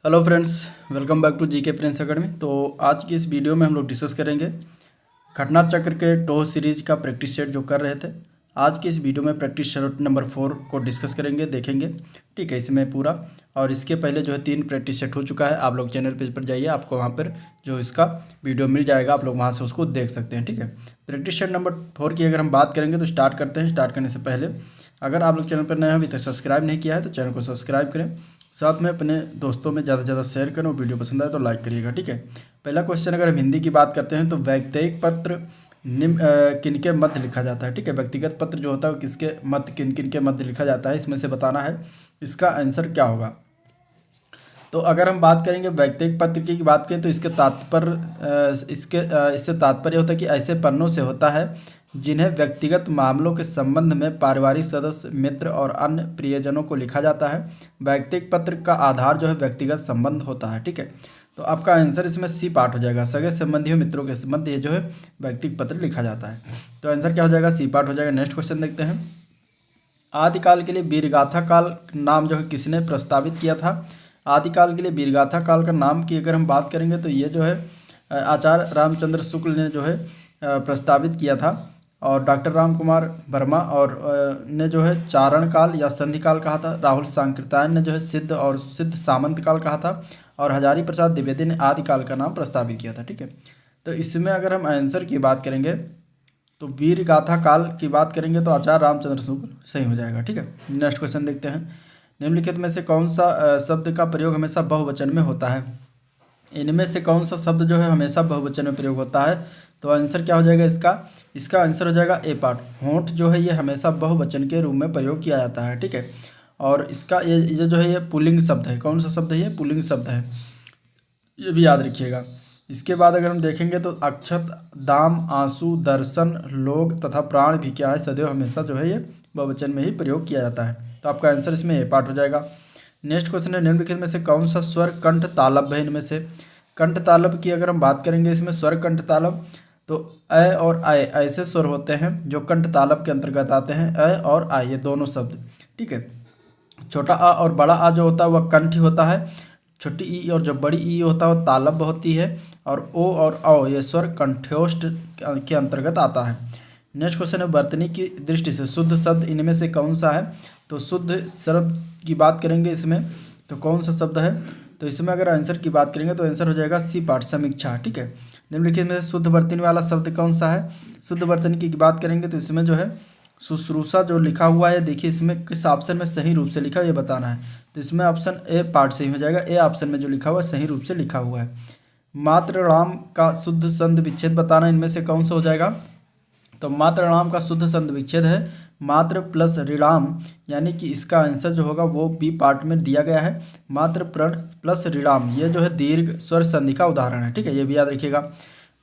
Hello friends, welcome back to GK Prince Academy. तो आज की इस वीडियो में हम लोग डिस्कस करेंगे घटना चक्र के टो सीरीज का प्रैक्टिस सेट जो कर रहे थे। आज की इस वीडियो में प्रैक्टिस सेट नंबर 4 को डिस्कस करेंगे, देखेंगे। ठीक है, इसमें पूरा और इसके पहले जो है 3 प्रैक्टिस सेट हो चुका है। आप लोग चैनल पेज पर जाइए, आपको वहाँ पर जो इसका वीडियो मिल जाएगा, आप लोग वहाँ से उसको देख सकते हैं। ठीक है, प्रैक्टिस सेट नंबर 4 की अगर हम बात करेंगे तो स्टार्ट करते हैं। स्टार्ट करने से पहले अगर आप लोग चैनल पर नए हैं, अभी तक सब्सक्राइब नहीं किया है तो चैनल को सब्सक्राइब करें, साथ में अपने दोस्तों में ज़्यादा से ज़्यादा शेयर करें और वीडियो पसंद आए तो लाइक करिएगा। ठीक है, पहला क्वेश्चन अगर हम हिंदी की बात करते हैं तो व्यक्तिगत पत्र किनके मध्य लिखा जाता है। ठीक है, व्यक्तिगत पत्र जो होता है वो किसके मध्य, किन किन के मध्य लिखा जाता है, इसमें से बताना है। इसका आंसर क्या होगा? तो अगर हम बात करेंगे व्यक्तिगत पत्र की बात करें तो इसके तात्पर्य इससे तात्पर्य होता है कि ऐसे पन्नों से होता है जिन्हें व्यक्तिगत मामलों के संबंध में पारिवारिक सदस्य, मित्र और अन्य प्रियजनों को लिखा जाता है। व्यक्तिगत पत्र का आधार जो है व्यक्तिगत संबंध होता है। ठीक है, तो आपका आंसर इसमें सी पार्ट हो जाएगा। सगे संबंधियों, मित्रों के संबंध ये जो है व्यक्तिगत पत्र लिखा जाता है। तो आंसर क्या हो जाएगा? सी पार्ट हो जाएगा। नेक्स्ट क्वेश्चन देखते हैं। आदिकाल के लिए वीरगाथा काल नाम जो है किसने प्रस्तावित किया था? आदिकाल के लिए वीरगाथा काल का नाम की अगर हम बात करेंगे तो ये जो है आचार्य रामचंद्र शुक्ल ने जो है प्रस्तावित किया था। और डॉक्टर राम कुमार वर्मा और ने जो है चारण काल या संधि काल कहा था। राहुल सांकृत्यायन ने जो है सिद्ध और सिद्ध सामंत काल कहा था। और हजारी प्रसाद द्विवेदी ने आदिकाल का नाम प्रस्तावित किया था। ठीक है, तो इसमें अगर हम आंसर की बात करेंगे तो वीर गाथा काल की बात करेंगे तो आचार्य रामचंद्र शुक्ल सही हो जाएगा। ठीक है, नेक्स्ट क्वेश्चन देखते हैं। निम्नलिखित में से कौन सा शब्द का प्रयोग हमेशा बहुवचन में होता है? इनमें से कौन सा शब्द जो है हमेशा बहुवचन में प्रयोग होता है? तो आंसर क्या हो जाएगा इसका आंसर हो जाएगा ए पार्ट। होंठ जो है ये हमेशा बहुवचन के रूप में प्रयोग किया जाता है। ठीक है, और इसका ये जो है ये पुल्लिंग शब्द है। कौन सा शब्द है? ये पुल्लिंग शब्द है, ये भी याद रखिएगा। इसके बाद अगर हम देखेंगे तो अक्षत, दाम, आंसू, दर्शन, लोग तथा प्राण भी क्या है सदैव हमेशा जो है ये बहुवचन में ही प्रयोग किया जाता है। तो आपका आंसर इसमें ए पार्ट हो जाएगा। नेक्स्ट क्वेश्चन है। निम्नलिखित में से कौन सा स्वर कंठ तालव्य है? इनमें से कंठ तालव्य की अगर हम बात करेंगे, इसमें स्वर कंठ तालव्य तो अ और आय ऐसे स्वर होते हैं जो कंठ तालव्य के अंतर्गत आते हैं। अ और आय ये दोनों शब्द। ठीक है, छोटा आ और बड़ा आ जो होता है वह कंठ ही होता है। छोटी ई और जो बड़ी ई होता है वो तालव्य होती है। और ओ और औ ये स्वर कंठ्योष्ठ के अंतर्गत आता है। नेक्स्ट क्वेश्चन है। वर्तनी की दृष्टि से शुद्ध शब्द इनमें से कौन सा है? तो शुद्ध शब्द की बात करेंगे इसमें तो कौन सा शब्द है? तो इसमें अगर आंसर की बात करेंगे तो आंसर हो जाएगा सी पार्ट, समीक्षा। ठीक है, निम्नलिखित में शुद्ध वर्तनी वाला शब्द कौन सा है? शुद्ध वर्तनी की बात करेंगे तो इसमें जो है शुश्रूषा जो लिखा हुआ है, देखिए इसमें किस ऑप्शन में सही रूप से लिखा है ये बताना है। तो इसमें ऑप्शन ए पार्ट सही हो जाएगा। ए ऑप्शन में जो लिखा हुआ है सही रूप से लिखा हुआ है। मात्र राम का शुद्ध संध विच्छेद बताना, इनमें से कौन सा हो जाएगा? तो मात्र राम का शुद्ध संध विच्छेद है मात्र प्लस ऋणाम, यानी कि इसका आंसर जो होगा वो बी पार्ट में दिया गया है। मात्र प्लस ऋणाम ये जो है दीर्घ स्वर संधि का उदाहरण है। ठीक है, ये भी याद रखिएगा।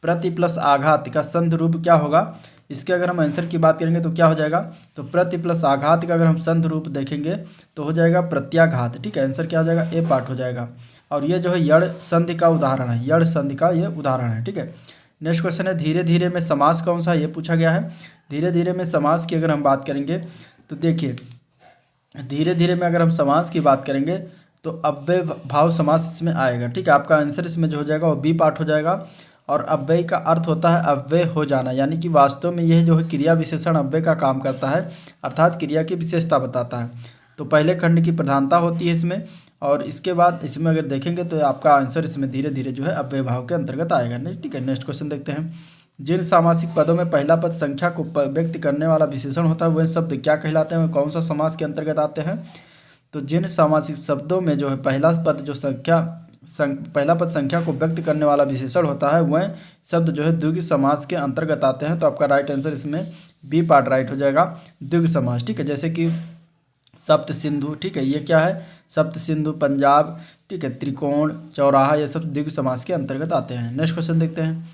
प्रति प्लस आघात का संध रूप क्या होगा? इसके अगर हम आंसर की बात करेंगे तो क्या हो जाएगा? तो प्रति प्लस आघात का अगर हम संध रूप देखेंगे तो हो जाएगा प्रत्याघात। ठीक है, आंसर क्या हो जाएगा? ए पार्ट हो जाएगा। और ये जो है यड़ संधि का उदाहरण है, यड़ संधि का ये उदाहरण है। ठीक है, नेक्स्ट क्वेश्चन है। धीरे धीरे में समास कौन सा? ये पूछा गया है। धीरे धीरे में समास की अगर हम बात करेंगे तो देखिए धीरे धीरे में अगर हम समास की बात करेंगे तो अव्यय भाव समास इसमें आएगा। ठीक है, आपका आंसर इसमें जो हो जाएगा वो बी पार्ट हो जाएगा। और अव्यय का अर्थ होता है अव्यय हो जाना, यानी कि वास्तव में यह जो है क्रिया विशेषण अव्यय का काम करता है, अर्थात क्रिया की विशेषता बताता है। तो पहले खंड की प्रधानता होती है इसमें, और इसके बाद इसमें अगर देखेंगे तो आपका आंसर इसमें धीरे धीरे जो है अव्यय भाव के अंतर्गत आएगा। नहीं, ठीक है, नेक्स्ट क्वेश्चन देखते हैं। जिन सामासिक पदों में पहला पद संख्या को व्यक्त करने वाला विशेषण होता है वह शब्द क्या कहलाते हैं? कौन सा समास के अंतर्गत आते हैं? तो जिन सामासिक शब्दों में जो है पहला पद संख्या को व्यक्त करने वाला विशेषण होता है वह शब्द जो है द्विगु समास के अंतर्गत आते हैं। तो आपका राइट आंसर इसमें बी पार्ट राइट हो जाएगा, द्विगु समास। ठीक है, जैसे कि सप्त सिंधु। ठीक है, ये क्या है? सप्त सिंधु, पंजाब। ठीक है, त्रिकोण, चौराहा, ये सब द्विगु समास के अंतर्गत आते हैं। नेक्स्ट क्वेश्चन देखते हैं।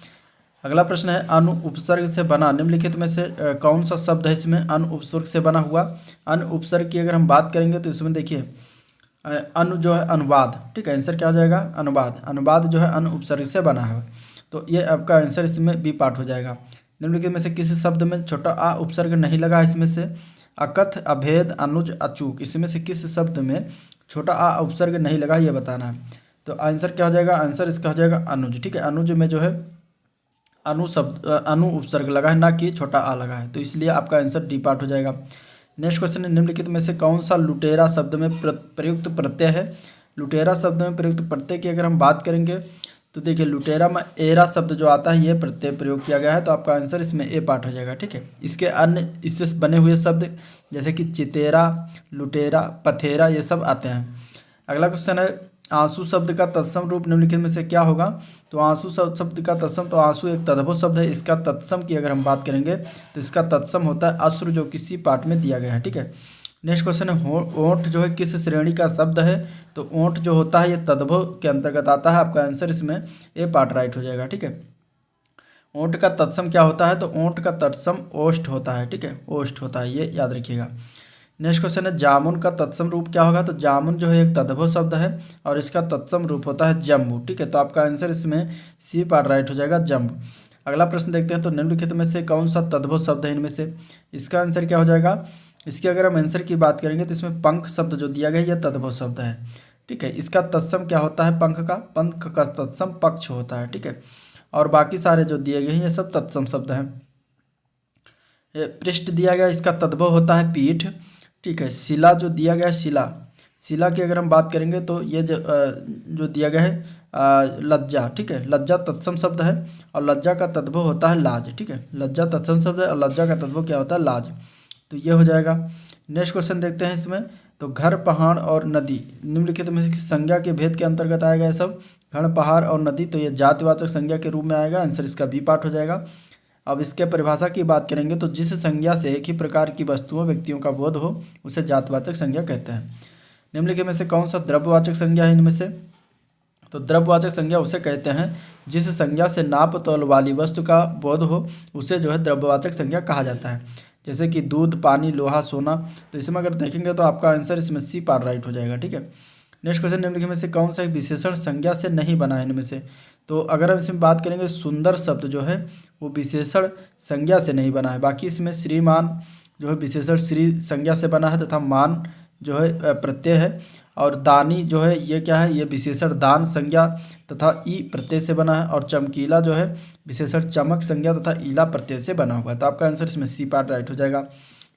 अगला प्रश्न है। अनु उपसर्ग से बना निम्नलिखित में से कौन सा शब्द है इसमें अनु उपसर्ग से बना हुआ? अनु उपसर्ग की अगर हम बात करेंगे तो इसमें देखिए अनु जो है अनुवाद। ठीक है, आंसर क्या हो जाएगा? अनुवाद। अनुवाद जो है अनु उपसर्ग से बना है, तो ये आपका आंसर इसमें बी पार्ट हो जाएगा। निम्नलिखित में से किसी शब्द में छोटा आ उपसर्ग नहीं लगा? इसमें से अकथ, अभेद, अनुज, अचूक, इसमें से किस शब्द में छोटा आ उपसर्ग नहीं लगा ये बताना है। तो आंसर क्या हो जाएगा, आंसर इसका हो जाएगा अनुज। ठीक है, अनुज में जो है अनु शब्द अनु उपसर्ग लगा है, ना कि छोटा आ लगा है, तो इसलिए आपका आंसर डी पार्ट हो जाएगा। नेक्स्ट क्वेश्चन है, निम्नलिखित में से कौन सा लुटेरा शब्द में प्रयुक्त प्रत्यय है। लुटेरा शब्द में प्रयुक्त प्रत्यय की अगर हम बात करेंगे तो देखिए लुटेरा में एरा शब्द जो आता है ये प्रत्यय प्रयोग किया गया है, तो आपका आंसर इसमें ए पार्ट हो जाएगा। ठीक है, इसके अन्य इससे बने हुए शब्द जैसे कि चितेरा, लुटेरा, पथेरा ये सब आते हैं। अगला क्वेश्चन है, आंसू शब्द का तत्सम रूप निम्नलिखित में से क्या होगा। तो आंसू शब्द का तत्सम, तो आंसू एक तद्भव शब्द है, इसका तत्सम की अगर हम बात करेंगे तो इसका तत्सम होता है अश्रु, जो किसी पाठ में दिया गया है। ठीक है, नेक्स्ट क्वेश्चन है, ओंठ जो है किस श्रेणी का शब्द है। तो ओंठ जो होता है ये तद्भव के अंतर्गत आता है, आपका आंसर इसमें ए पार्ट राइट हो जाएगा। ठीक है, ओंठ का तत्सम क्या होता है, तो ओंठ का तत्सम ओष्ठ होता है। ठीक है, ओष्ठ होता है, ये याद रखिएगा। नेक्स्ट क्वेश्चन है, जामुन का तत्सम रूप क्या होगा। तो जामुन जो है एक तद्भव शब्द है और इसका तत्सम रूप होता है जम्बू। ठीक है, तो आपका आंसर इसमें सी पार्ट राइट हो जाएगा, जम्बू। अगला प्रश्न देखते हैं, तो निम्नलिखित में से कौन सा तद्भव शब्द है इनमें से। इसका आंसर क्या हो जाएगा, इसकी अगर हम आंसर की बात करेंगे तो इसमें पंख शब्द जो दिया गया है यह तद्भव शब्द है। ठीक है, इसका तत्सम क्या होता है, पंख का तत्सम पक्ष होता है। ठीक है, और बाकी सारे जो दिए गए हैं ये सब तत्सम शब्द हैं। पृष्ठ दिया गया, इसका तद्भव होता है पीठ। ठीक है, शिला जो दिया गया है, शिला की अगर हम बात करेंगे तो ये जो दिया गया है लज्जा। ठीक है, लज्जा तत्सम शब्द है और लज्जा का तद्भव होता है लाज। ठीक है, लज्जा तत्सम शब्द है और लज्जा का तद्भव क्या होता है, लाज। तो ये हो जाएगा। नेक्स्ट क्वेश्चन देखते हैं इसमें, तो घर, पहाड़ और नदी निम्नलिखित में से संज्ञा के भेद के अंतर्गत आएगा। ये सब घर, पहाड़ और नदी, तो ये जातिवाचक संज्ञा के रूप में आएगा, आंसर इसका बी पार्ट हो जाएगा। अब इसके परिभाषा की बात करेंगे तो जिस संज्ञा से एक ही प्रकार की वस्तुओं व्यक्तियों का बोध हो उसे जातवाचक संज्ञा कहते हैं। निम्नलिखित में से कौन सा द्रव्यवाचक संज्ञा है इनमें से। तो द्रव्यवाचक संज्ञा उसे कहते हैं जिस संज्ञा से नाप तौल वाली वस्तु का बोध हो उसे जो है द्रव्यवाचक संज्ञा कहा जाता है। जैसे कि दूध, पानी, लोहा, सोना, तो इसमें अगर देखेंगे तो आपका आंसर इसमें सी पार्ट राइट हो जाएगा। ठीक है, नेक्स्ट क्वेश्चन, निम्नलिखित में से कौन सा विशेषण संज्ञा से नहीं बना है इनमें से। तो अगर हम इसमें बात करेंगे, सुंदर शब्द जो है वो विशेषण संज्ञा से नहीं बना है। बाकी इसमें श्रीमान जो है विशेषण श्री संज्ञा से बना है तथा मान जो है प्रत्यय है, और दानी जो है ये क्या है, ये विशेषण दान संज्ञा तथा ई प्रत्यय से बना है, और चमकीला जो है विशेषण चमक संज्ञा तथा ईला प्रत्यय से बना हुआ है। तो आपका आंसर इसमें सी पार्ट राइट हो जाएगा।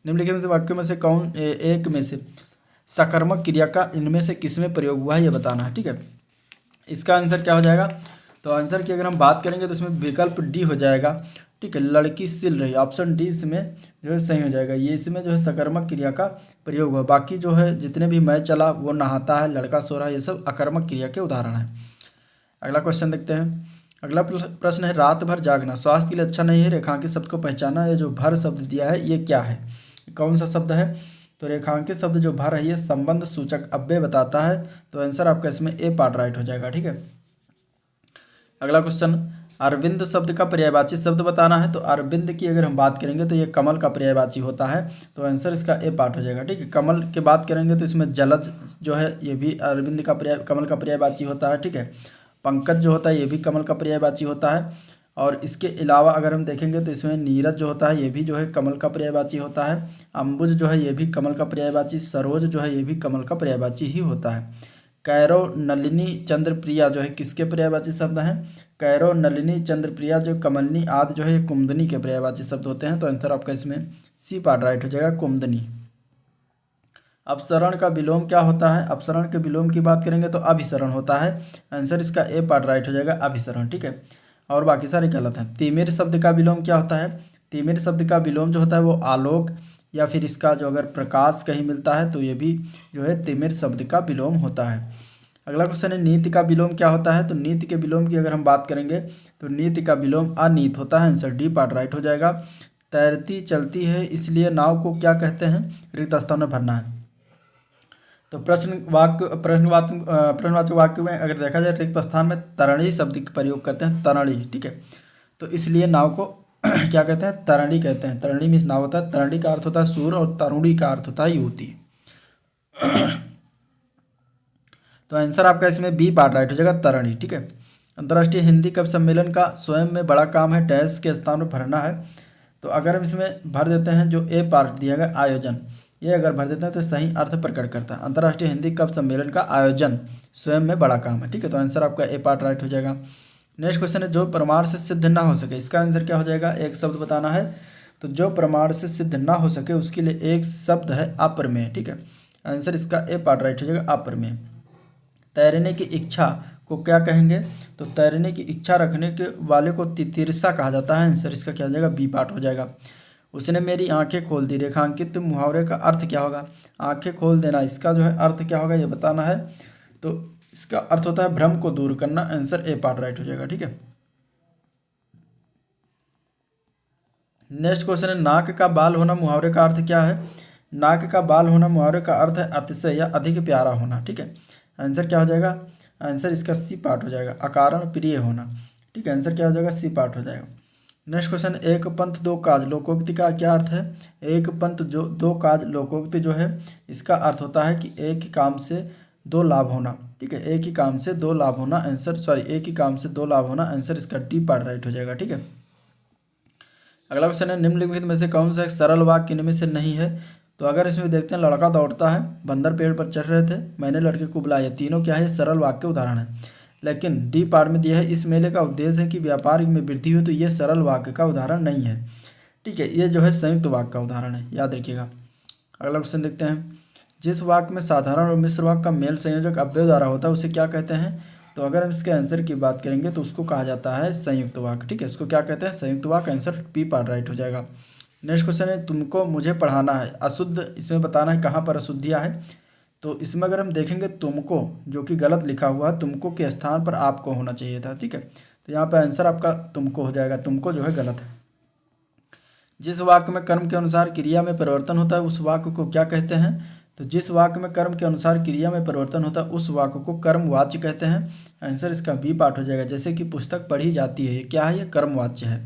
निम्नलिखित में से वाक्यों में से कौन एक में से सकर्मक क्रिया का इनमें से किसमें प्रयोग हुआ है ये बताना है। ठीक है, इसका आंसर क्या हो जाएगा, तो आंसर की अगर हम बात करेंगे तो इसमें विकल्प डी हो जाएगा। ठीक है, लड़की सिल रही, ऑप्शन डी इसमें जो है सही हो जाएगा। ये इसमें जो है सकर्मक क्रिया का प्रयोग हुआ। बाकी जो है जितने भी मैं चला, वो नहाता है, लड़का सो रहा है, ये सब अकर्मक क्रिया के उदाहरण हैं। अगला क्वेश्चन देखते हैं। अगला प्रश्न है, रात भर जागना स्वास्थ्य के लिए अच्छा नहीं है, रेखांकित शब्द को पहचाना। ये जो भर शब्द दिया है ये क्या है, कौन सा शब्द है। तो रेखांकित शब्द जो भर है ये संबंध सूचक अव्यय बताता है, तो आंसर आपका इसमें ए पार्ट राइट हो जाएगा। ठीक है, अगला क्वेश्चन, अरविंद शब्द का पर्यायवाची शब्द बताना है। तो अरविंद की अगर हम बात करेंगे तो ये कमल का पर्यायवाची होता है, तो आंसर इसका ए पार्ट हो जाएगा। ठीक है, कमल की बात करेंगे तो इसमें जलज जो है ये भी अरविंद का कमल का पर्यायवाची होता है। ठीक है, पंकज जो होता है ये भी कमल का पर्यायवाची होता है, और इसके अलावा अगर हम देखेंगे तो इसमें नीरज जो होता है ये भी जो है कमल का पर्यायवाची होता है। अंबुज जो है ये भी कमल का पर्यायवाची, सरोज जो है ये भी कमल का पर्यायवाची ही होता है। कैरो, नलिनी, चंद्रप्रिया जो है किसके पर्यायवाची शब्द हैं। कैरो, नलिनी, चंद्रप्रिया जो कमलनी आदि जो है ये कुमुदनी के पर्यायवाची शब्द होते हैं, तो आंसर आपका इसमें सी पार्ट राइट हो जाएगा, कुमुदनी। अपसरण का विलोम क्या होता है। अपसरण के विलोम की बात करेंगे तो अभिसरण होता है, आंसर इसका ए पार्ट राइट हो जाएगा, अभिसरण। ठीक है, और बाकी सारे गलत हैं। तिमिर शब्द का विलोम क्या होता है। तिमिर शब्द का विलोम जो होता है वो आलोक या फिर इसका जो अगर प्रकाश कहीं मिलता है तो ये भी जो है तिमिर शब्द का विलोम होता है। अगला क्वेश्चन है, नीति का विलोम क्या होता है। तो नीति के विलोम की अगर हम बात करेंगे तो नीति का विलोम अनीत होता है, आंसर डी पार्ट राइट हो जाएगा। तैरती चलती है इसलिए नाव को क्या कहते हैं, रिक्त स्थान में भरना है। तो प्रश्नवाचक वाक्य में अगर देखा जाए रिक्त स्थान में तरणी शब्द का प्रयोग करते हैं, तरणी। ठीक है, तो इसलिए नाव को क्या कहते हैं, तरणी कहते हैं। तरणी मीन्स नाव होता है, तरणी का अर्थ होता है सूर और तरुणी का अर्थ होता है युवती। तो आंसर आपका इसमें बी पार्ट राइट हो जाएगा, तरणी। ठीक है, अंतर्राष्ट्रीय हिंदी कवि सम्मेलन का स्वयं में बड़ा काम है डैश के स्थान में भरना है। तो अगर हम इसमें भर देते हैं जो ए पार्ट दिया गया आयोजन, ये अगर भर देते हैं तो सही अर्थ प्रकट करता है। अंतर्राष्ट्रीय हिंदी कवि सम्मेलन का आयोजन स्वयं में बड़ा काम है। ठीक है, तो आंसर आपका ए पार्ट राइट हो जाएगा। नेक्स्ट क्वेश्चन है जो प्रमाण से सिद्ध ना हो सके, इसका आंसर क्या हो जाएगा? एक शब्द बताना है। तो जो प्रमाण से सिद्ध ना हो सके उसके लिए एक शब्द है अप्रमेय। ठीक है, आंसर इसका ए पार्ट राइट हो जाएगा, अप्रमेय। तैरने की इच्छा को क्या कहेंगे? तो तैरने की इच्छा रखने के वाले को तितिर्सा कहा जाता है। आंसर इसका क्या हो जाएगा? बी पार्ट हो जाएगा। उसने मेरी आंखें खोल दी, रेखांकित मुहावरे का अर्थ क्या होगा? आंखें खोल देना, इसका जो है अर्थ क्या होगा ये बताना है। तो इसका अर्थ होता है भ्रम को दूर करना। आंसर ए पार्ट राइट हो जाएगा। ठीक है, नेक्स्ट क्वेश्चन है नाक का बाल होना मुहावरे का अर्थ क्या है? नाक का बाल होना मुहावरे का अर्थ है अतिशय या अधिक प्यारा होना। ठीक है, आंसर क्या हो जाएगा? आंसर इसका सी पार्ट हो जाएगा, अकारण प्रिय होना। ठीक है, आंसर क्या हो जाएगा? सी पार्ट हो जाएगा। नेक्स्ट क्वेश्चन, एक पंथ दो काज लोकोक्ति का क्या अर्थ है? एक पंथ जो दो काज लोकोक्ति जो है इसका अर्थ होता है कि एक ही काम से दो लाभ होना। ठीक है, एक ही काम से दो लाभ होना। आंसर एक ही काम से दो लाभ होना। आंसर इसका डी पार्ट राइट हो जाएगा। ठीक है, अगला क्वेश्चन है निम्नलिखित में से कौन सा एक सरल वाक्य इनमें से नहीं है? तो अगर इसमें देखते हैं लड़का दौड़ता है, बंदर पेड़ पर चढ़ रहे थे, मैंने लड़के को बुलाया, तीनों क्या है? सरल वाक्य उदाहरण है। लेकिन डी पार्ट में दिया है इस मेले का उद्देश्य है कि व्यापार में वृद्धि हो, तो ये सरल वाक्य का उदाहरण नहीं है। ठीक है, ये जो है संयुक्त वाक्य का उदाहरण है, याद रखिएगा। अगला क्वेश्चन देखते हैं, जिस वाक्य में साधारण और मिश्र वाक्य का मेल संयोजक अव्यय द्वारा होता है उसे क्या कहते हैं? तो अगर हम इसके आंसर की बात करेंगे तो उसको कहा जाता है संयुक्त वाक्य। ठीक है, इसको क्या कहते हैं? संयुक्त वाक्य। आंसर पी पार्ट राइट हो जाएगा। नेक्स्ट क्वेश्चन है तुमको मुझे पढ़ाना है, अशुद्ध इसमें बताना है कहाँ पर अशुद्धियाँ है। तो इसमें अगर हम देखेंगे तुमको जो कि गलत लिखा हुआ है, तुमको के स्थान पर आपको होना चाहिए था। ठीक है, तो यहाँ पर आंसर आपका तुमको हो जाएगा, तुमको जो है गलत है। जिस वाक्य में कर्म के अनुसार क्रिया में परिवर्तन होता है उस वाक्य को क्या कहते हैं? तो जिस वाक्य में कर्म के अनुसार क्रिया में परिवर्तन होता है उस वाक्य को कर्मवाच्य कहते हैं। आंसर इसका बी पार्ट हो जाएगा। जैसे कि पुस्तक पढ़ी जाती है, ये क्या है? ये कर्मवाच्य है।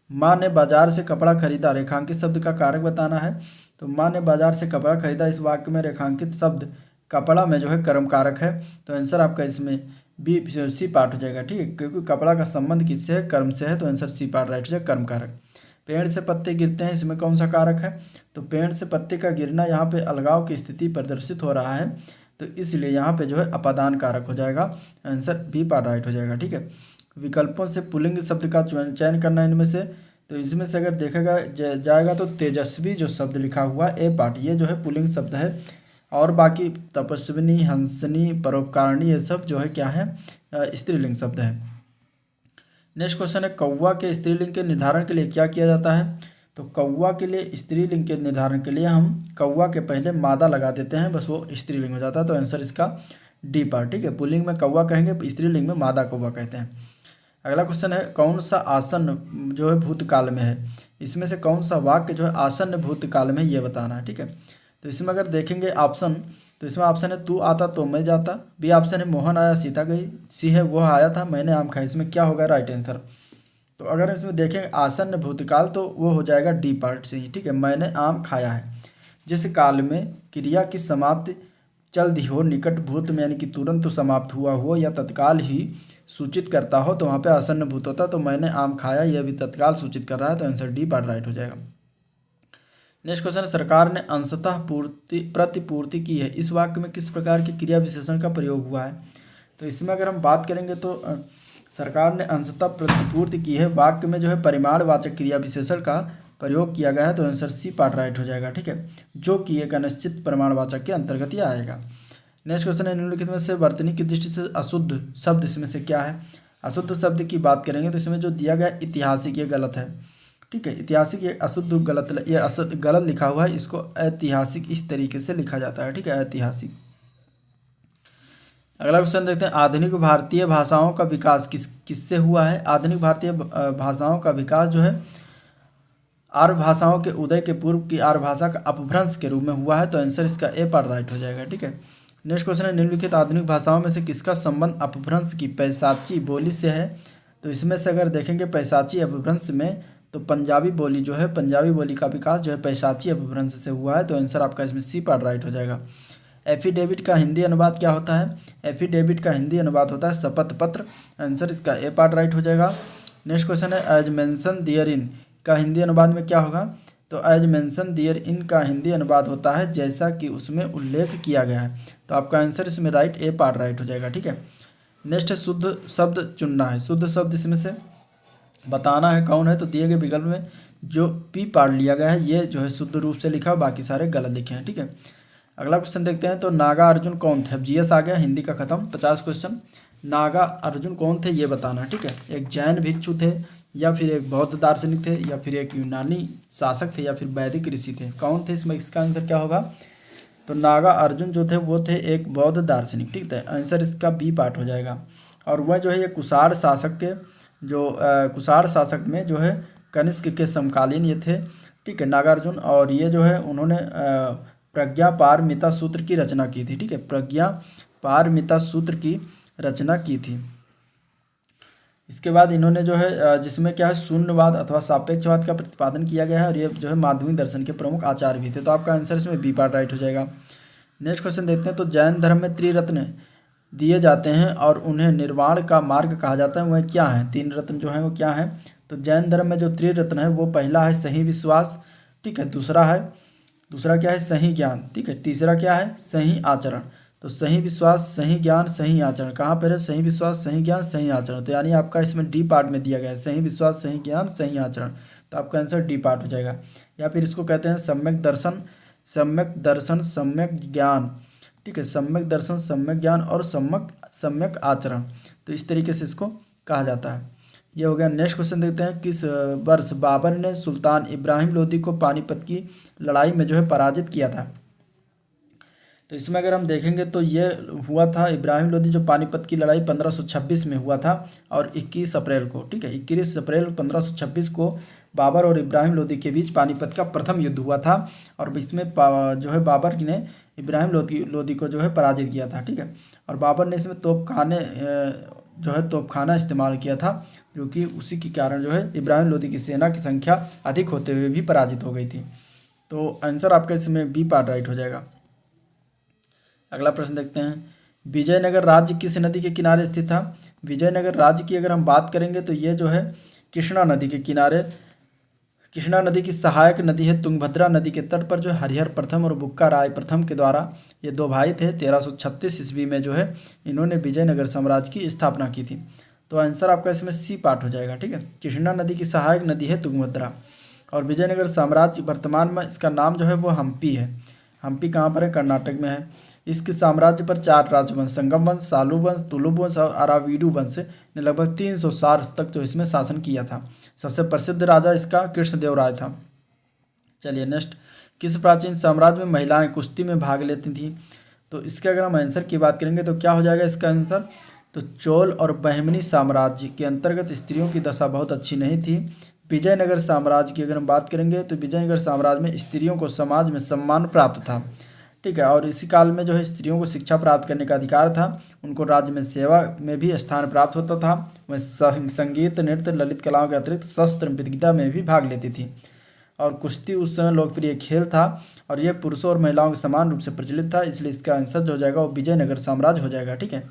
माँ ने बाजार से कपड़ा खरीदा, रेखांकित शब्द का कारक बताना है। तो माँ ने बाजार से कपड़ा खरीदा, इस वाक्य में रेखांकित शब्द कपड़ा में जो है कर्म कारक है। तो आंसर आपका इसमें बी सी पार्ट हो जाएगा। ठीक है, क्योंकि कपड़ा का संबंध किससे है? कर्म से है। तो आंसर सी पार्ट राइट हो जाएगा, कर्म कारक। पेड़ से पत्ते गिरते हैं, इसमें कौन सा कारक है? तो पेड़ से पत्ते का गिरना यहाँ पे अलगाव की स्थिति प्रदर्शित हो रहा है, तो इसलिए यहाँ पे जो है अपादान कारक हो जाएगा। आंसर बी पार्ट राइट हो जाएगा। ठीक है, विकल्पों से पुल्लिंग शब्द का चयन करना है इनमें से। तो इसमें से अगर देखा जाएगा तो तेजस्वी जो शब्द लिखा हुआ है ए पार्ट, ये जो है पुल्लिंग शब्द है। और बाकी तपस्विनी, हंसनी, परोपकारिणी ये सब जो है क्या है? स्त्रीलिंग शब्द है। नेक्स्ट क्वेश्चन है कौवा के स्त्रीलिंग के निर्धारण के लिए क्या किया जाता है? तो कौवा के लिए स्त्रीलिंग के निर्धारण के लिए हम कौवा के पहले मादा लगा देते हैं, बस वो स्त्रीलिंग हो जाता है। तो आंसर इसका डी पार्ट। ठीक है, पुल्लिंग में कौवा कहेंगे, स्त्रीलिंग में मादा कौवा कहते हैं। अगला क्वेश्चन है कौन सा आसन जो है भूतकाल में है? इसमें से कौन सा वाक्य जो है आसन्न भूतकाल में है ये बताना है। ठीक है, तो इसमें अगर देखेंगे ऑप्शन, तो इसमें ऑप्शन है तू आता तो मैं जाता, बी ऑप्शन है मोहन आया सीता गई, सी है वह आया था मैंने आम खाया। इसमें क्या होगा राइट आंसर? तो अगर इसमें देखेंगे आसन्न भूतकाल तो वो हो जाएगा डी पार्ट से ही। ठीक है, मैंने आम खाया है। जिस काल में क्रिया की समाप्ति चल दी हो, निकट भूत में यानी कि तुरंत तो समाप्त हुआ हो या तत्काल ही सूचित करता हो, तो वहाँ पे आसन्न भूत होता। तो मैंने आम खाया यह भी तत्काल सूचित कर रहा है। तो आंसर डी पार्ट राइट हो जाएगा। नेक्स्ट क्वेश्चन, सरकार ने अंशतः प्रतिपूर्ति की है, इस वाक्य में किस प्रकार की क्रिया विशेषण का प्रयोग हुआ है? तो इसमें अगर हम बात करेंगे तो सरकार ने अंशतः प्रतिपूर्ति की है वाक्य में जो है परिमाणवाचक क्रिया विशेषण का प्रयोग किया गया है। तो आंसर सी पार्ट राइट हो जाएगा। ठीक है, जो कि एक अनिश्चित परिमाणवाचक के अंतर्गत ही आएगा। नेक्स्ट क्वेश्चन है निम्नलिखित में से वर्तनी की दृष्टि से अशुद्ध शब्द इसमें से क्या है? अशुद्ध शब्द की बात करेंगे तो इसमें जो दिया गया ऐतिहासिक ये गलत है। ठीक है, ऐतिहासिक ये अशुद्ध गलत, ये अशुद्ध गलत लिखा हुआ है, इसको ऐतिहासिक इस तरीके से लिखा जाता है। ठीक है, ऐतिहासिक। अगला क्वेश्चन देखते हैं आधुनिक भारतीय भाषाओं का विकास किससे हुआ है? आधुनिक भारतीय भाषाओं का विकास जो है आर्य भाषाओं के उदय के पूर्व की आर्य भाषा का अपभ्रंश के रूप में हुआ है। तो आंसर इसका ए पार्ट राइट हो जाएगा। ठीक है, नेक्स्ट क्वेश्चन है निम्नलिखित आधुनिक भाषाओं में से किसका संबंध अपभ्रंश की पैशाची बोली से है? तो इसमें से अगर देखेंगे पैशाची अपभ्रंश में, तो पंजाबी बोली जो है, पंजाबी बोली का विकास जो है पैशाची अपभ्रंश से हुआ है। तो आंसर आपका इसमें सी पार्ट राइट हो जाएगा। एफिडेविट का हिंदी अनुवाद क्या होता है? एफिडेविट का हिंदी अनुवाद होता है शपथ पत्र। आंसर इसका ए पार्ट राइट हो जाएगा। नेक्स्ट क्वेश्चन है एज मेंशन दियर इन का हिंदी अनुवाद में क्या होगा? तो एज मेंशन दियर इन का हिंदी अनुवाद होता है जैसा कि उसमें उल्लेख किया गया है। तो आपका आंसर इसमें राइट, ए पार्ट राइट हो जाएगा। ठीक है, नेक्स्ट है शुद्ध शब्द चुनना है। शुद्ध शब्द इसमें से बताना है कौन है, तो दिए गए विकल्प में जो पी पार्ट लिया गया है ये जो है शुद्ध रूप से लिखा, बाकी सारे गलत लिखे हैं। ठीक है, अगला क्वेश्चन देखते हैं। तो नागा अर्जुन कौन थे? अब जीएस आ गया, हिंदी का खत्म। 50 क्वेश्चन। नागा अर्जुन कौन थे ये बताना है। ठीक है, एक जैन भिक्षु थे, या फिर एक बौद्ध दार्शनिक थे, या फिर एक यूनानी शासक थे, या फिर वैदिक ऋषि थे? कौन थे इसमें? इसका आंसर क्या होगा? तो नागा अर्जुन जो थे वो थे एक बौद्ध दार्शनिक। ठीक है, आंसर इसका बी पार्ट हो जाएगा। और वह जो है ये कुषाण शासक के जो कुषाण शासक में जो है कनिष्क के समकालीन ये थे। ठीक है, नागार्जुन, और ये जो है उन्होंने प्रज्ञा पारमिता सूत्र की रचना की थी। ठीक है, प्रज्ञा पारमिता सूत्र की रचना की थी। इसके बाद इन्होंने जो है जिसमें क्या है शून्यवाद अथवा सापेक्षवाद का प्रतिपादन किया गया है, और ये जो है माध्यमिक दर्शन के प्रमुख आचार्य भी थे। तो आपका आंसर इसमें बी पार्ट राइट हो जाएगा। नेक्स्ट क्वेश्चन देखते हैं। तो जैन धर्म में त्रिरत्न दिए जाते हैं और उन्हें निर्वाण का मार्ग कहा जाता है, वह क्या है? 3 रत्न जो है वो क्या है? तो जैन धर्म में जो त्रिरत्न है वो पहला है सही विश्वास। ठीक है, दूसरा क्या है? सही ज्ञान। ठीक है, तीसरा क्या है? सही आचरण। तो सही विश्वास, सही ज्ञान, सही आचरण कहाँ पर है? सही विश्वास, सही ज्ञान, सही आचरण। तो यानी आपका इसमें डी पार्ट में दिया गया है सही विश्वास, सही ज्ञान, सही आचरण। तो आपका आंसर डी पार्ट हो जाएगा। या फिर इसको कहते हैं सम्यक दर्शन, सम्यक ज्ञान। ठीक है, सम्यक दर्शन, सम्यक ज्ञान और सम्यक आचरण। तो इस तरीके से इसको कहा जाता है। ये हो गया। नेक्स्ट क्वेश्चन देखते हैं। किस वर्ष बाबर ने सुल्तान इब्राहिम लोदी को पानीपत की लड़ाई में जो है पराजित किया था? तो इसमें अगर हम देखेंगे तो ये हुआ था इब्राहिम लोदी जो पानीपत की लड़ाई 1526 में हुआ था, और 21 अप्रैल को। ठीक है, 21 अप्रैल 1526 को बाबर और इब्राहिम लोदी के बीच पानीपत का प्रथम युद्ध हुआ था, और इसमें जो है बाबर ने इब्राहिम लोदी को जो है पराजित किया था। ठीक है, और बाबर ने इसमें तोपखाना इस्तेमाल किया था, जो कि उसी के कारण जो है इब्राहिम लोदी की सेना की संख्या अधिक होते हुए भी पराजित हो गई थी। तो आंसर आपका इसमें बी पार्ट राइट हो जाएगा। अगला प्रश्न देखते हैं। विजयनगर राज्य किस नदी के किनारे स्थित था? विजयनगर राज्य की अगर हम बात करेंगे तो ये जो है कृष्णा नदी के किनारे, कृष्णा नदी की सहायक नदी है तुंगभद्रा नदी के तट पर जो हरिहर प्रथम और बुक्का राय प्रथम के द्वारा, ये 2 भाई थे, 1336 ईस्वी में जो है इन्होंने विजयनगर साम्राज्य की स्थापना की थी। तो आंसर आपका इसमें सी पार्ट हो जाएगा। ठीक है, कृष्णा नदी की सहायक नदी है तुंगभद्रा, और विजयनगर साम्राज्य वर्तमान में इसका नाम जो है वो हम्पी है। हम्पी कहाँ पर है? कर्नाटक में है। इसके साम्राज्य पर 4 राजवंश, संगम वंश, सालू वंश, तुलुब वंश और अरावीडू वंश ने लगभग 300 साल तक जो इसमें शासन किया था। सबसे प्रसिद्ध राजा इसका कृष्णदेवराय था। चलिए नेक्स्ट। किस प्राचीन साम्राज्य में महिलाएं कुश्ती में भाग लेती थी? तो इसके अगर हम आंसर की बात करेंगे तो क्या हो जाएगा इसका आंसर? तो चोल और बहमनी साम्राज्य के अंतर्गत स्त्रियों की दशा बहुत अच्छी नहीं थी। विजयनगर साम्राज्य की अगर हम बात करेंगे तो विजयनगर साम्राज्य में स्त्रियों को समाज में सम्मान प्राप्त था। ठीक है, और इसी काल में जो है स्त्रियों को शिक्षा प्राप्त करने का अधिकार था, उनको राज्य में सेवा में भी स्थान प्राप्त होता था। वह संगीत, नृत्य, ललित कलाओं के अतिरिक्त शस्त्र विद्या में भी भाग लेती थी, और कुश्ती उस समय लोकप्रिय खेल था, और यह पुरुषों और महिलाओं के समान रूप से प्रचलित था। इसलिए इसका आंसर जो हो जाएगा वो विजयनगर साम्राज्य हो जाएगा। ठीक है,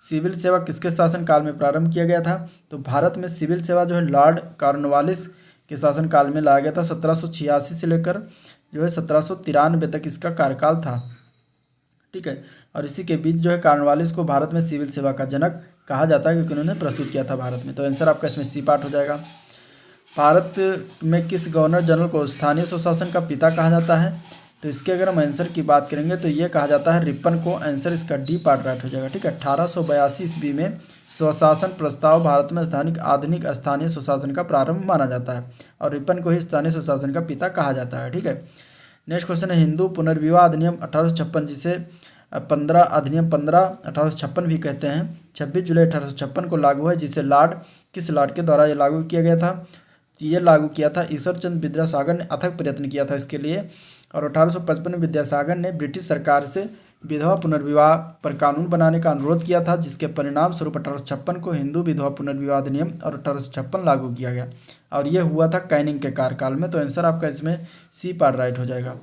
सिविल सेवा किसके शासनकाल में प्रारंभ किया गया था? तो भारत में सिविल सेवा जो है लॉर्ड कॉर्नवालिस के शासनकाल में लाया गया था। 1786 से लेकर जो है 1793 तक इसका कार्यकाल था। ठीक है, और इसी के बीच जो है कॉर्नवालिस को भारत में सिविल सेवा का जनक कहा जाता है, क्योंकि उन्होंने प्रस्तुत किया था भारत में। तो आंसर आपका इसमें सी पार्ट हो जाएगा। भारत में किस गवर्नर जनरल को स्थानीय स्वशासन का पिता कहा जाता है? तो इसके अगर हम आंसर की बात करेंगे तो ये कहा जाता है रिपन को। आंसर इसका डी पार्ट राइट हो जाएगा। ठीक है, 1882 ईस्वी में स्वशासन प्रस्ताव भारत में आधुनिक स्थानीय स्वशासन का प्रारंभ माना जाता है, और रिपन को ही स्थानीय स्वशासन का पिता कहा जाता है। ठीक है, नेक्स्ट क्वेश्चन है। हिंदू पुनर्विवाह अधिनियम 1856 जिसे 15 अधिनियम 1856 भी कहते हैं, 26 जुलाई 1856 को लागू है, जिसे किस लॉर्ड के द्वारा ये लागू किया गया था? ये लागू किया था ईश्वरचंद्र विद्यासागर ने अथक प्रयत्न किया था इसके लिए, और 1855 में विद्यासागर ने ब्रिटिश सरकार से विधवा पुनर्विवाह पर कानून बनाने का अनुरोध किया था, जिसके परिणाम स्वरूप 1856 को हिंदू विधवा पुनर्विवाह अधिनियम और 1856 लागू किया गया, और यह हुआ था कैनिंग के कार्यकाल में। तो आंसर आपका इसमें सी पार्ट राइट हो जाएगा।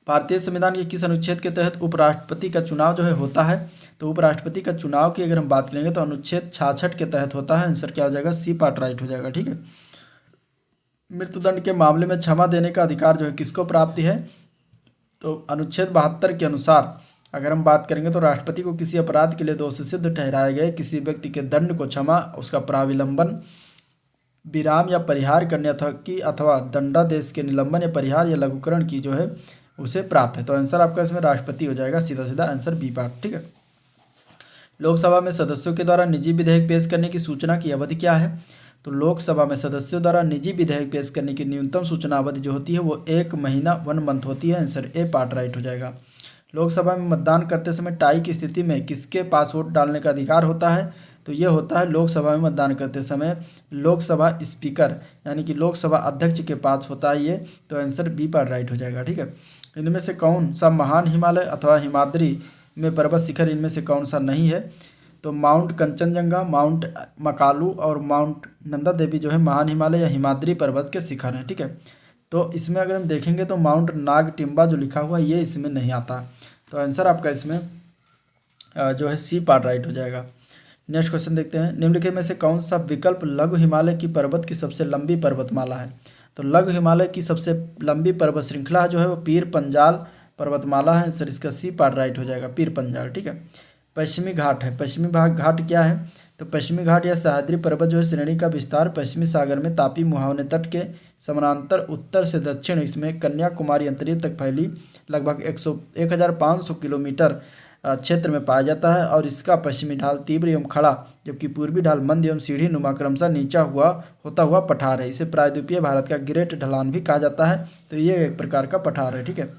भारतीय संविधान के किस अनुच्छेद के तहत उपराष्ट्रपति का चुनाव जो है होता है? तो उपराष्ट्रपति का चुनाव की अगर हम बात करेंगे तो अनुच्छेद 66 के तहत होता है। आंसर क्या हो जाएगा? सी पार्ट राइट हो जाएगा। ठीक है, मृत्युदंड के मामले में क्षमा देने का अधिकार जो है किसको प्राप्ति है? तो अनुच्छेद 72 के अनुसार अगर हम बात करेंगे तो राष्ट्रपति को किसी अपराध के लिए दोषी सिद्ध ठहराए गए किसी व्यक्ति के दंड को क्षमा, उसका प्राविलंबन, विराम या परिहार करने अथवा दंडादेश के निलंबन या परिहार या लघुकरण की जो है उसे प्राप्त है। तो आंसर आपका इसमें राष्ट्रपति हो जाएगा, सीधा सीधा आंसर बी पार्ट। ठीक है। लोकसभा में सदस्यों के द्वारा निजी विधेयक पेश करने की सूचना की अवधि क्या है? तो लोकसभा में सदस्यों द्वारा निजी विधेयक पेश करने की न्यूनतम सूचना अवधि जो होती है वो 1 महीना 1 मंथ होती है। आंसर ए पार्ट राइट हो जाएगा। लोकसभा में मतदान करते समय टाई की स्थिति में किसके पास वोट डालने का अधिकार होता है? तो ये होता है लोकसभा में मतदान करते समय लोकसभा स्पीकर यानी कि लोकसभा अध्यक्ष के पास होता है ये। तो आंसर बी पार्ट राइट हो जाएगा। ठीक है। इनमें से कौन सा महान हिमालय अथवा हिमाद्री में पर्वत शिखर इनमें से कौन सा नहीं है? तो माउंट कंचनजंगा, माउंट मकालू और माउंट नंदा देवी जो है महान हिमालय या हिमाद्री पर्वत के शिखर हैं। ठीक है। तो इसमें अगर हम देखेंगे तो माउंट नागटिम्बा जो लिखा हुआ ये इसमें नहीं आता। तो आंसर आपका इसमें जो है सी पार्ट राइट हो जाएगा। नेक्स्ट क्वेश्चन देखते हैं। निम्नलिखित में से कौन सा विकल्प लघु हिमालय की पर्वत की सबसे लंबी पर्वतमाला है? तो लघु हिमालय की सबसे लंबी पर्वत श्रृंखला जो है वो पीर पंजाल पर्वतमाला है। सर इसका सी पार्ट राइट हो जाएगा, पीर पंजाल। ठीक है। पश्चिमी घाट है। पश्चिमी घाट क्या है? तो पश्चिमी घाट या सह्याद्री पर्वत जो है श्रेणी का विस्तार पश्चिमी सागर में तापी मुहावने तट के समानांतर उत्तर से दक्षिण इसमें कन्याकुमारी अंतरिक्ष तक फैली लगभग 1500 किलोमीटर क्षेत्र में पाया जाता है और इसका पश्चिमी ढाल तीव्र एवं खड़ा जबकि पूर्वी ढाल मंद एवं सीढ़ी नुमा क्रमशः नीचा होता हुआ पठार है। इसे प्रायद्वीपीय भारत का ग्रेट ढलान भी कहा जाता है। तो ये एक प्रकार का पठार है। ठीक है।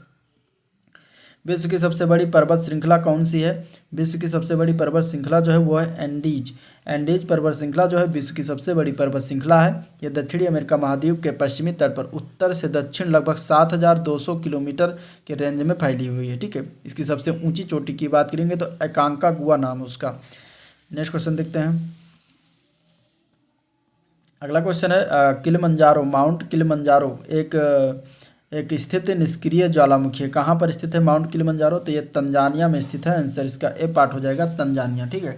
विश्व की सबसे बड़ी पर्वत श्रृंखला कौन सी है? विश्व की सबसे बड़ी पर्वत श्रृंखला जो है वो है एंडीज। एंडीज पर्वत श्रृंखला जो है विश्व की सबसे बड़ी पर्वत श्रृंखला है। यह दक्षिणी अमेरिका महाद्वीप के पश्चिमी तट पर उत्तर से दक्षिण लगभग 7200 किलोमीटर के रेंज में फैली हुई है। ठीक है। इसकी सबसे ऊंची चोटी की बात करेंगे तो एकांकागुआ नाम है उसका। नेक्स्ट क्वेश्चन देखते हैं। अगला क्वेश्चन है किलिमंजारो, माउंट किलिमंजारो एक स्थित निष्क्रिय ज्वालामुखी है। कहाँ पर स्थित है माउंट किलिमंजारो? तो ये तंजानिया में स्थित है। आंसर इसका ए पार्ट हो जाएगा, तंजानिया। ठीक है।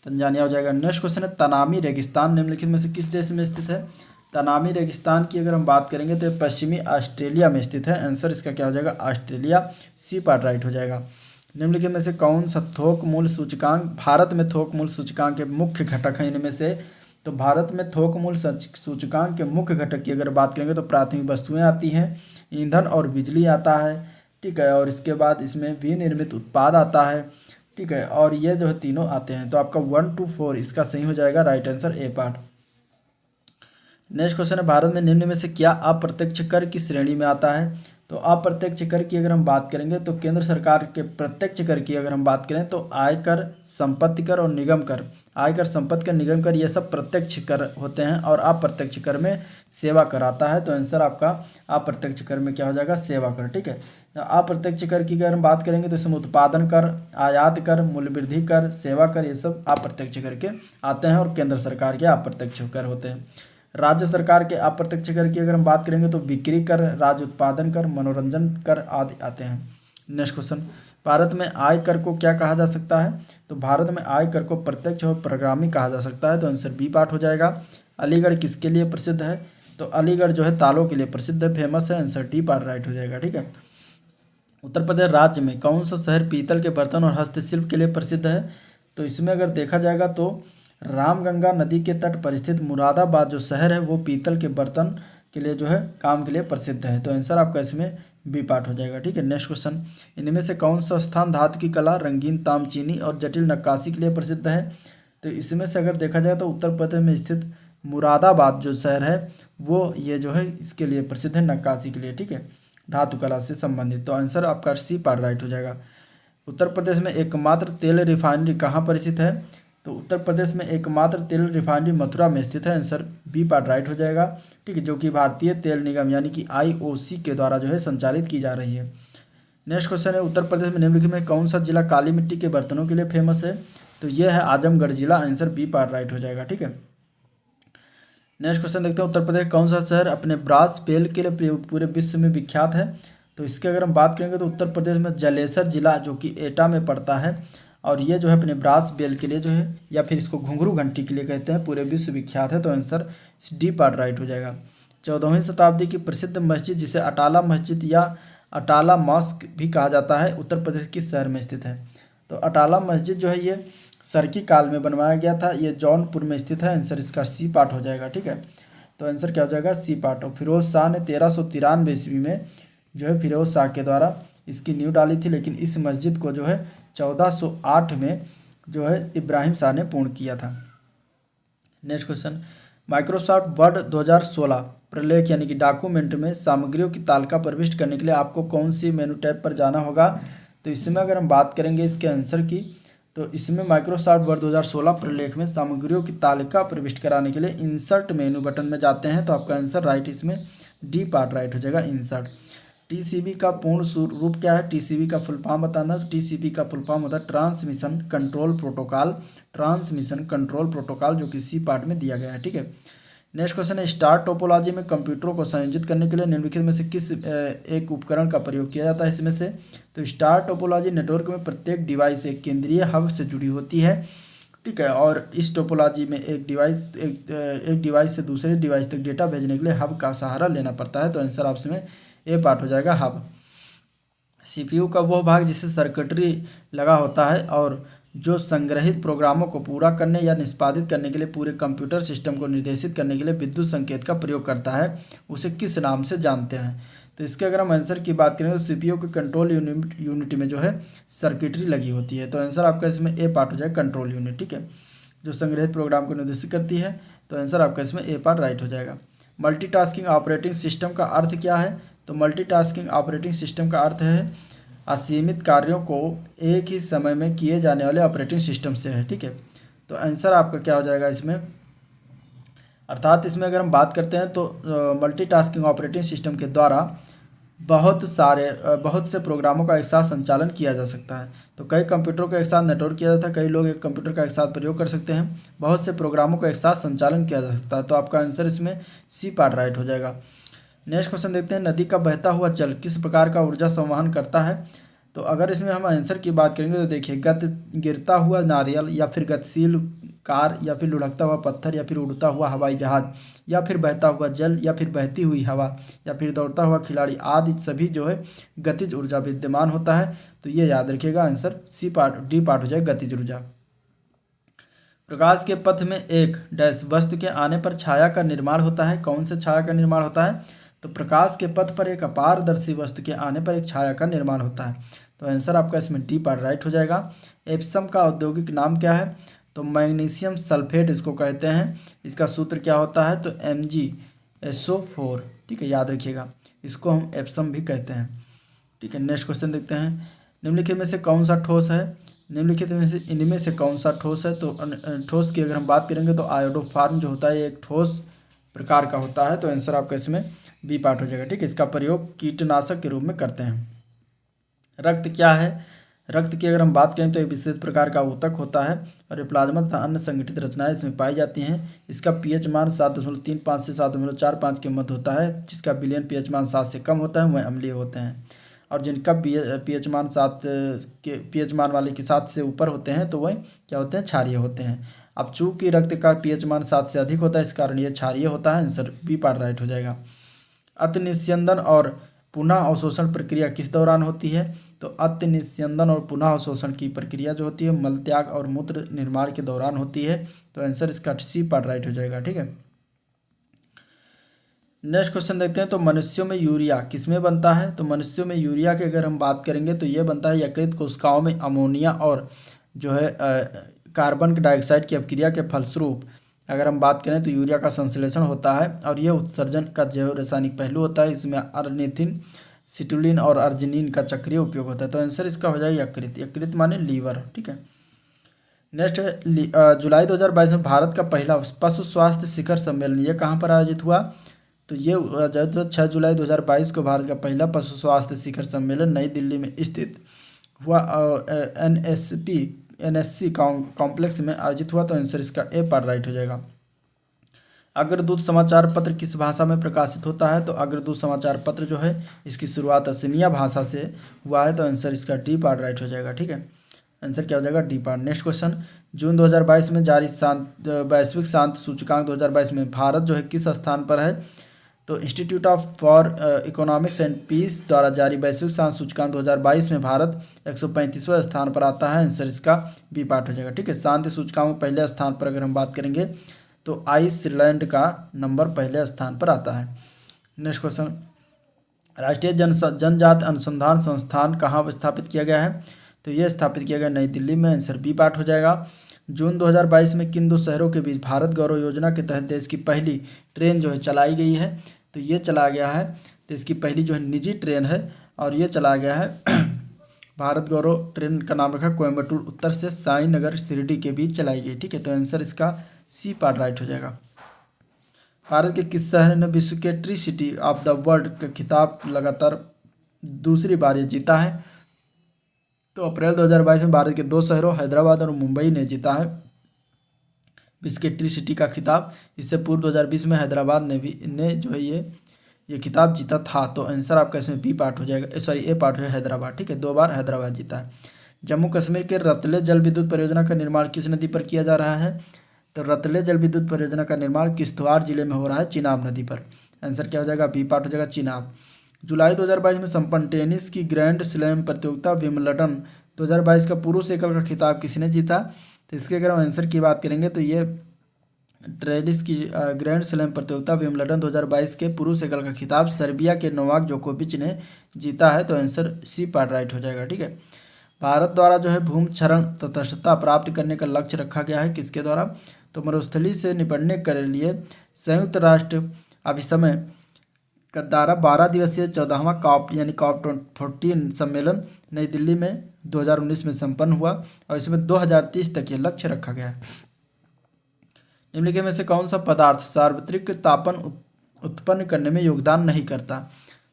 तंजानिया हो जाएगा। नेक्स्ट क्वेश्चन है तनामी रेगिस्तान निम्नलिखित में से किस देश में स्थित है? तनामी रेगिस्तान की अगर हम बात करेंगे तो पश्चिमी ऑस्ट्रेलिया में स्थित है। आंसर इसका क्या हो जाएगा? ऑस्ट्रेलिया, सी पार्ट राइट हो जाएगा। निम्नलिखित में से कौन सा थोक मूल्य सूचकांक भारत में थोक मूल्य सूचकांक के मुख्य घटक हैं इनमें से? तो भारत में थोक मूल्य सूचकांक के मुख्य घटक की अगर बात करेंगे तो प्राथमिक वस्तुएं आती हैं, ईंधन और बिजली आता है। ठीक है। और इसके बाद इसमें विनिर्मित उत्पाद आता है। ठीक है। और ये जो है तीनों आते हैं। तो आपका 1 to 4 इसका सही हो जाएगा, right answer A part. Next question है भारत में निम्न में से क्या अप्रत्यक्ष कर की श्रेणी में आता है? तो अप्रत्यक्ष कर की अगर हम बात करेंगे तो केंद्र सरकार के प्रत्यक्ष कर की अगर हम बात करें तो आयकर, संपत्ति कर और निगम कर। आयकर, संपत्ति कर, निगम कर ये सब प्रत्यक्ष कर होते हैं और अप्रत्यक्ष कर में सेवा कर आता है। तो आंसर आपका अप्रत्यक्ष कर में क्या हो जाएगा? सेवा कर। ठीक है। अप्रत्यक्ष कर की अगर हम बात करेंगे तो इसमें उत्पादन कर, आयात कर, मूल्य वृद्धि कर, सेवा कर ये सब अप्रत्यक्ष कर के आते हैं और केंद्र सरकार के अप्रत्यक्ष कर होते हैं। राज्य सरकार के अप्रत्यक्ष कर की अगर हम बात करेंगे तो बिक्री कर, राज्य उत्पादन कर, मनोरंजन कर आदि आते हैं। नेक्स्ट क्वेश्चन, भारत में आय कर को क्या कहा जा सकता है? तो भारत में आय कर को प्रत्यक्ष और परिक्रामी कहा जा सकता है। तो आंसर बी पार्ट हो जाएगा। अलीगढ़ किसके लिए प्रसिद्ध है? तो अलीगढ़ जो है तालों के लिए प्रसिद्ध है, फेमस है। आंसर डी पार्ट राइट हो जाएगा। ठीक है। उत्तर प्रदेश राज्य में कौन सा शहर पीतल के बर्तन और हस्तशिल्प के लिए प्रसिद्ध है? तो इसमें अगर देखा जाएगा तो रामगंगा नदी के तट पर स्थित मुरादाबाद जो शहर है वो पीतल के बर्तन के लिए जो है काम के लिए प्रसिद्ध है। तो आंसर आपका इसमें बी पार्ट हो जाएगा। ठीक है। नेक्स्ट क्वेश्चन, इनमें से कौन सा स्थान धातु की कला, रंगीन तामचीनी और जटिल नक्काशी के लिए प्रसिद्ध है? तो इसमें से अगर देखा जाए तो उत्तर प्रदेश में स्थित मुरादाबाद जो शहर है वो ये जो है इसके लिए प्रसिद्ध है, नक्काशी के लिए। ठीक है, धातु कला से संबंधित। तो आंसर आपका सी पार्ट राइट हो जाएगा। उत्तर प्रदेश में एकमात्र तेल रिफाइनरी कहाँ पर स्थित है? तो उत्तर प्रदेश में एकमात्र तेल रिफाइनरी मथुरा में स्थित है। आंसर बी पार्ट राइट हो जाएगा। ठीक है, जो कि भारतीय तेल निगम यानी कि IOC के द्वारा जो है संचालित की जा रही है। नेक्स्ट क्वेश्चन है, उत्तर प्रदेश में निम्नलिखित में कौन सा जिला काली मिट्टी के बर्तनों के लिए फेमस है? तो यह है आजमगढ़ जिला। आंसर बी पार्ट राइट हो जाएगा। ठीक है। नेक्स्ट क्वेश्चन देखते हैं, उत्तर प्रदेश कौन सा शहर अपने ब्रास पेल के लिए पूरे विश्व में विख्यात है? तो इसके अगर हम बात करेंगे तो उत्तर प्रदेश में जलेसर जिला जो कि एटा में पड़ता है और ये जो है अपने ब्रास बेल के लिए जो है या फिर इसको घुंघरू घंटी के लिए कहते हैं, पूरे विश्व विख्यात है। तो आंसर डी पार्ट राइट हो जाएगा। 14वीं शताब्दी की प्रसिद्ध मस्जिद जिसे अटाला मस्जिद या अटाला मॉस्क भी कहा जाता है, उत्तर प्रदेश किस शहर में स्थित है? तो अटाला मस्जिद जो है ये सरकी काल में बनवाया गया था, ये जौनपुर में स्थित है। आंसर इसका सी पार्ट हो जाएगा। ठीक है, तो आंसर क्या हो जाएगा? C part. और फिरोज शाह ने 1393 ईस्वी में जो है फिरोज शाह के द्वारा इसकी नींव डाली थी, लेकिन इस मस्जिद को जो है 1408 में जो है इब्राहिम शाह ने पूर्ण किया था। नेक्स्ट क्वेश्चन, माइक्रोसॉफ्ट वर्ड 2016 प्रलेख यानी कि डॉक्यूमेंट में सामग्रियों की तालिका प्रविष्ट करने के लिए आपको कौन सी मेनू टैब पर जाना होगा? तो इसमें अगर हम बात करेंगे इसके आंसर की, तो इसमें माइक्रोसॉफ्ट वर्ड 2016 प्रलेख में सामग्रियों की तालिका प्रविष्ट कराने के लिए इंसर्ट मेनू बटन में जाते हैं। तो आपका आंसर राइट इसमें डी पार्ट राइट हो जाएगा, इंसर्ट। टीसीपी का पूर्ण रूप क्या है? टीसीपी का फुल फॉर्म बताना। तो टीसीपी का फुल फॉर्म होता है transmission control protocol, transmission control protocol, जो कि सी पार्ट में दिया गया है। ठीक है, नेक्स्ट क्वेश्चन है, स्टार टोपोलॉजी में कंप्यूटरों को संयोजित करने के लिए निम्नलिखित में से किस एक उपकरण का प्रयोग किया जाता है? इसमें से तो स्टार टोपोलॉजी नेटवर्क में प्रत्येक डिवाइस एक केंद्रीय हब से जुड़ी होती है। ठीक है, और इस टोपोलॉजी में एक डिवाइस से दूसरे डिवाइस तक डेटा भेजने के लिए हब का सहारा लेना पड़ता है। तो आंसर ऑप्शन में ए पार्ट हो जाएगा, हब। सीपीयू का वह भाग जिसे सर्किटरी लगा होता है और जो संग्रहित प्रोग्रामों को पूरा करने या निष्पादित करने के लिए पूरे कंप्यूटर सिस्टम को निर्देशित करने के लिए विद्युत संकेत का प्रयोग करता है, उसे किस नाम से जानते हैं? तो इसके अगर हम आंसर की बात करें तो सीपीयू के कंट्रोल यूनिट में जो है सर्किटरी लगी होती है। तो आंसर आपका इसमें ए पार्ट हो जाएगा, कंट्रोल यूनिट। ठीक है, जो संग्रहित प्रोग्राम को निर्देशित करती है। तो आंसर आपका इसमें ए पार्ट राइट हो जाएगा। मल्टीटास्किंग ऑपरेटिंग सिस्टम का अर्थ क्या है? तो मल्टीटास्किंग ऑपरेटिंग सिस्टम का अर्थ है असीमित कार्यों को एक ही समय में किए जाने वाले ऑपरेटिंग सिस्टम से है। ठीक है, तो आंसर आपका क्या हो जाएगा इसमें? अर्थात इसमें अगर हम बात करते हैं तो मल्टीटास्किंग ऑपरेटिंग सिस्टम के द्वारा बहुत से प्रोग्रामों का एक साथ संचालन किया जा सकता है। तो कई कंप्यूटरों का एक साथ नेटवर्क किया जाता है, कई लोग एक कंप्यूटर का एक साथ प्रयोग कर सकते हैं, बहुत से प्रोग्रामों का एक साथ संचालन किया जा सकता है। तो आपका आंसर इसमें सी पार्ट राइट हो जाएगा। नेक्स्ट क्वेश्चन देखते हैं, नदी का बहता हुआ जल किस प्रकार का ऊर्जा संवहन करता है? तो अगर इसमें हम आंसर की बात करेंगे तो देखिए, गिरता हुआ नारियल, या फिर गतिशील कार, या फिर लुढ़कता हुआ पत्थर, या फिर उड़ता हुआ हवाई जहाज, या फिर बहता हुआ जल, या फिर बहती हुई हवा, या फिर दौड़ता हुआ खिलाड़ी आदि सभी जो है गतिज ऊर्जा विद्यमान होता है। तो ये याद रखिएगा, answer C part D part हो जाएगा, गतिज ऊर्जा। प्रकाश के पथ में एक डैश वस्तु के आने पर छाया का निर्माण होता है। कौन से छाया का निर्माण होता है? तो प्रकाश के पथ पर एक अपारदर्शी वस्तु के आने पर एक छाया का निर्माण होता है। तो आंसर आपका इसमें डी पार्ट राइट हो जाएगा। एप्सम का औद्योगिक नाम क्या है? तो मैग्नीशियम सल्फेट इसको कहते हैं। इसका सूत्र क्या होता है? तो MgSO4। ठीक है, याद रखिएगा, इसको हम एप्सम भी कहते हैं। ठीक है, नेक्स्ट क्वेश्चन देखते हैं, निम्नलिखित में से कौन सा ठोस है? निम्नलिखित में से इनमें से कौन सा ठोस है? तो ठोस की अगर हम बात करेंगे तो आयोडोफार्म जो होता है एक ठोस प्रकार का होता है। तो आंसर आपका इसमें बी पार्ट हो जाएगा। ठीक है, इसका प्रयोग कीटनाशक के रूप में करते हैं। रक्त क्या है? रक्त की अगर हम बात करें तो एक विशेष प्रकार का ऊतक होता है और ये प्लाज्मा तथा अन्य संगठित रचनाएं इसमें पाई जाती हैं। इसका पीएच मान 7.35 से 7.45 के मध्य होता है। जिसका विलयन पीएच मान 7 से कम होता है वह अम्लीय होते हैं, और जिनका पीएच मान 7 के पीएच मान वाले के 7 से ऊपर होते हैं तो वह क्या होते हैं? क्षारीय होते हैं। अब चूंकि रक्त का पीएच मान 7 से अधिक होता है, इस कारण ये क्षारीय होता है। आंसर बी पार्ट राइट हो जाएगा। अतिनिस्यंदन और पुनः अवशोषण प्रक्रिया किस दौरान होती है? तो अतिनिस्यंदन और पुनः अवशोषण की प्रक्रिया जो होती है मलत्याग और मूत्र निर्माण के दौरान होती है। तो आंसर इसका सी पार्ट राइट हो जाएगा। ठीक है, नेक्स्ट क्वेश्चन देखते हैं, तो मनुष्यों में यूरिया किसमें बनता है? तो मनुष्यों में यूरिया की अगर हम बात करेंगे तो ये बनता है यकृत कोशिकाओं में अमोनिया और जो है कार्बन डाइऑक्साइड की अपक्रिया के फलस्वरूप अगर हम बात करें तो यूरिया का संश्लेषण होता है, और यह उत्सर्जन का जैव रासायनिक पहलू होता है। इसमें अर्निथिन, सिटुलिन और अर्जिनिन का चक्रीय उपयोग होता है। तो आंसर इसका हो जाएगा यकृत। यकृत माने लीवर। ठीक है, नेक्स्ट जुलाई 2022 में भारत का पहला पशु स्वास्थ्य शिखर सम्मेलन ये कहाँ पर आयोजित हुआ? तो ये 6 जुलाई 2022 को भारत का पहला पशु स्वास्थ्य शिखर सम्मेलन नई दिल्ली में स्थित हुआ, NSC कॉम्प्लेक्स में आयोजित हुआ। तो आंसर इसका ए पार्ट राइट हो जाएगा। अग्रदूत समाचार पत्र किस भाषा में प्रकाशित होता है? तो अग्रदूत समाचार पत्र जो है इसकी शुरुआत असमिया भाषा से हुआ है। तो आंसर इसका डी पार्ट राइट हो जाएगा। ठीक है, आंसर क्या हो जाएगा? D part. नेक्स्ट क्वेश्चन, जून 2022 में जारी वैश्विक शांति सूचकांक 2022 में भारत जो है किस स्थान पर है? तो Institute of for Economics and Peace द्वारा जारी वैश्विक शांति सूचकांक 2022 में भारत 135वें स्थान पर आता है। आंसर इसका बी पार्ट हो जाएगा। ठीक है, शांति सूचकांक में पहले स्थान पर अगर हम बात करेंगे तो आइसलैंड का नंबर पहले स्थान पर आता है। नेक्स्ट क्वेश्चन, राष्ट्रीय जनजाति अनुसंधान संस्थान कहाँ स्थापित किया गया है? तो ये स्थापित किया गया नई दिल्ली में। आंसर बी पार्ट हो जाएगा। जून 2022 में किन 2 शहरों के बीच भारत गौरव योजना के तहत देश की पहली ट्रेन जो है चलाई गई है? तो ये चला गया है देश की पहली जो है निजी ट्रेन है, और ये चला गया है भारत गौरव ट्रेन का नाम रखा कोयम्बटूर उत्तर से साईनगर शिरडी के बीच चलाई गई। ठीक है, तो आंसर इसका सी पार्ट राइट हो जाएगा। भारत के किस शहर ने विश्व के tree city of the world का खिताब लगातार दूसरी बार ये जीता है? तो अप्रैल 2022 में भारत के 2 शहरों हैदराबाद और मुंबई ने जीता है विश्व के ट्री सिटी का खिताब। इससे पूर्व 2020 में हैदराबाद ने जो है ये खिताब जीता था। तो आंसर आपका इसमें बी पार्ट हो जाएगा, सॉरी ए पार्ट है हैदराबाद। ठीक है, 2 बार हैदराबाद जीता है। जम्मू कश्मीर के रतले जल विद्युत परियोजना का निर्माण किस नदी पर किया जा रहा है? तो रतले जल विद्युत परियोजना का निर्माण किश्तवाड़ जिले में हो रहा है, चिनाब नदी पर। आंसर क्या हो जाएगा? बी पार्ट हो जाएगा, चिनाब। जुलाई 2022 में संपन्न टेनिस की ग्रैंड स्लैम प्रतियोगिता विंबलडन 2022 का पुरुष एकल का खिताब किसने जीता? तो इसके अगर हम आंसर की बात करेंगे तो ये टेनिस की ग्रैंड स्लैम प्रतियोगिता विंबलडन 2022 के पुरुष एकल का खिताब सर्बिया के नोवाक जोकोविच ने जीता है। तो आंसर सी पार्ट राइट हो जाएगा। ठीक है, भारत द्वारा जो है भूमि क्षरण तटस्थता प्राप्त करने का लक्ष्य रखा गया है, किसके द्वारा? तो मरुस्थली से निपटने के लिए संयुक्त राष्ट्र अभिसमय का द्वारा 12 दिवसीय 14वां कॉप यानी कॉप 14 सम्मेलन नई दिल्ली में 2019 में संपन्न हुआ, और इसमें 2030 तक ये लक्ष्य रखा गया है। निम्नलिखित में से कौन सा पदार्थ सार्वत्रिक तापन उत्पन्न करने में योगदान नहीं करता?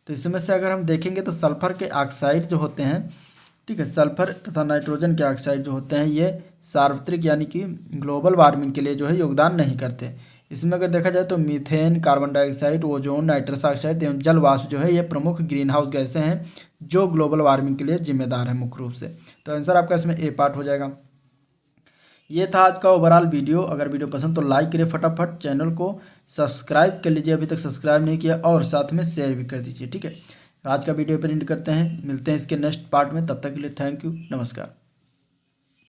तो इसमें से अगर हम देखेंगे तो सल्फर के ऑक्साइड जो होते हैं, ठीक है, सल्फर तथा नाइट्रोजन के ऑक्साइड जो होते हैं ये सार्वत्रिक यानी कि ग्लोबल वार्मिंग के लिए जो है योगदान नहीं करते। इसमें अगर देखा जाए तो methane, carbon dioxide, ozone, nitrous oxide एवं जल वाष्प जो है ये प्रमुख ग्रीन हाउस गैसें हैं जो ग्लोबल वार्मिंग के लिए जिम्मेदार है मुख्य रूप से। तो आंसर आपका इसमें ए पार्ट हो जाएगा। ये था आज का ओवरऑल वीडियो। अगर वीडियो पसंद तो लाइक करिए फटाफट, चैनल को सब्सक्राइब कर लीजिए अभी तक सब्सक्राइब नहीं किया, और साथ में शेयर भी कर दीजिए। ठीक है, आज का वीडियो पर एंड करते हैं, मिलते हैं इसके नेक्स्ट पार्ट में। तब तक के लिए थैंक यू, नमस्कार।